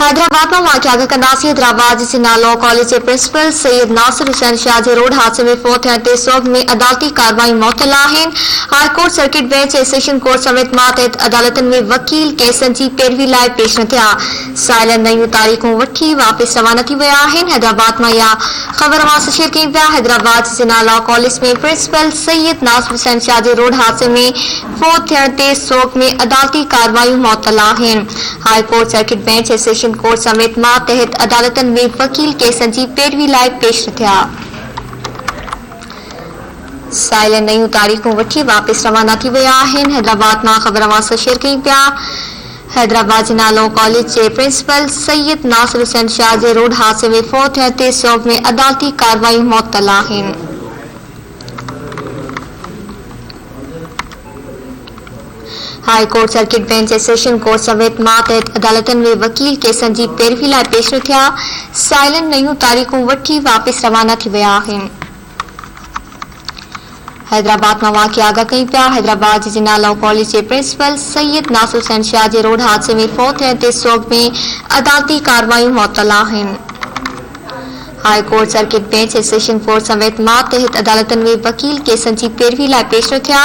हैदराबाद में वाक़िया कंदासीं। हैदराबाद जे Sinha law college के प्रिंसिपल सैयद नासिर हुसैन शाह जे रोड हादसे में फौत थियण ते सोग में अदालती कार्रवाई मुअत्तल आहिनि। हाई कोर्ट, सर्किट बेंच ऐं सेशन कोर्ट समेत मातहत अदालतन में वकील केसनि जी पैरवी लाइ पेश न थिया। साइलनि नयूं तारीख़ूं वठी वापस रवाना थी विया आहिनि। हैदराबाद में इहा ख़बर अवां शेयर कई पिया। हैदराबाद जे सिन्हा लॉ कॉलेज में प्रिंसिपल सैयद नासिर हुसैन शाह जे रोड हादसे में फौत थियण ते सोग में अदालती कार्रवाई मुअत्तल आहिनि। हाई कोर्ट, सर्किट बेंच ऐं सेशन कोर्ट समेत मातहत अदालतन में वकील केसनि जी पैरवी लाइ पेश थिया। साइल नयूं तारीख़ूं वठी वापस रवाना थी विया आहिनि। हैदराबाद में ख़बर अवां शेयर कई पिया। हैदराबाद जे लॉ कॉलेज के प्रिंसिपल सैयद नासिर हुसैन शाह जे रोड हादसे में फौत थियण ते सोग में अदालती कार्रवाई मुअत्तल आहिनि। हाई कोर्ट, सर्किट बेंच ऐं सेशन कोर्ट समेत मातहत अदालतन में वकील केसनि जी पैरवी लाइ पेश थिया। साइलनि नयूं तारीख़ूं वठी वापस रवाना थी विया आहिनि। हैदराबाद में वाक़िया आगाह कई पिया। हैदराबाद जे जिन्ना लॉ कॉलेज के प्रिंसिपल सैयद नासिर हुसैन शाह जे रोड हादसे में फौत थियण ते सोग में अदालती कार्रवाई मुअत्तल आहिनि। हाई कोर्ट, सर्किट बेंच ऐं सेशन कोर्ट समेत मातहत अदालतन में वकील केसनि जी पैरवी लाइ पेश थिया।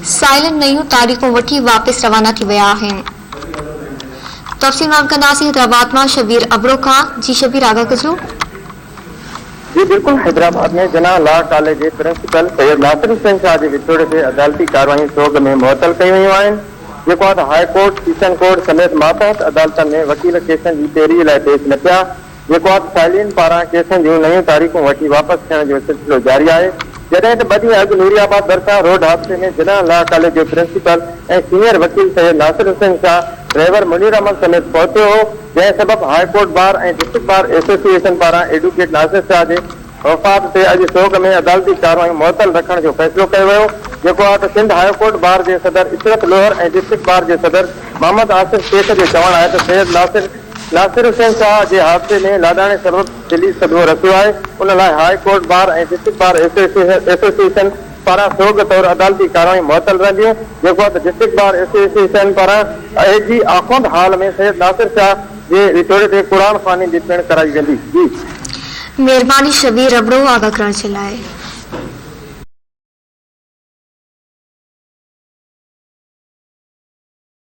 साइलनि नयूं तारीख़ूं वठी वापस रवाना थी विया आहिनि। तफ़सील मालूम कंदासीं हैदराबाद में शबीर अबरो खां। जी शबीर, आगाह कजो। जी बिल्कुल, हैदराबाद में जिन्ना लॉ कॉलेज के प्रिंसिपल सैयद नासिर हुसैन शाह के विछोड़े से अदालती कार्रवाई सोग में मुअत्तल कई वयूं आहिनि। जेको आहे हाई कोर्ट, सेशन कोर्ट समेत मातहत अदालतन में वकील केसनि जी पैरवी लाइ पेश न थिया। जेको आहे साइलिन पारां केसनि जूं नयूं तारीख़ूं वठी वापस थियण जो सिलसिलो जारी आहे। जॾहिं त 2 ॾींहं अॻु नूरियाबाद भरिसां रोड हादसे में जिन्ना लॉ कॉलेज जो प्रिंसिपल ऐं सीनियर वकील सैयद नासिर हुसैन शाह ड्राइवर मुनीर अहमद समेत पहुतो हो, जंहिं सबब हाई कोर्ट बार ऐं डिस्ट्रिक्ट बार एसोसिएशन पारां एडवोकेट नासिर शाह जे वफ़ात ते अॼु सोग में अदालती कार्रवाई मुअत्तल रखण जो फ़ैसिलो कयो वियो। जेको आहे त सिंध हाई कोर्ट बार जे सदर इशरत लोहर ऐं डिस्ट्रिक्ट बार जे सदर मोहम्मद आसिफ शेख जो चवणु आहे त सैयद नासिर हुसैन शाह जे हादसे में लाॾाणे सबब दिली सदमो रसियो आहे। उन लाइ हाई कोर्ट बार ऐं डिस्ट्रिक्ट बार एसोसिएशन पारां सोग तौर अदालती कार्रवाई मुअत्तल रहंदियूं। जेको आहे त डिस्ट्रिक्ट बार एसोसिएशन पारां एजी आखोंद हाल में सैयद नासिर शाह जे विछोड़े ते क़ुरान ख़्वानी जी पिण कराई वेंदी। जी मेहरबानी शबीर अबरो आगाह करण जे लाइ।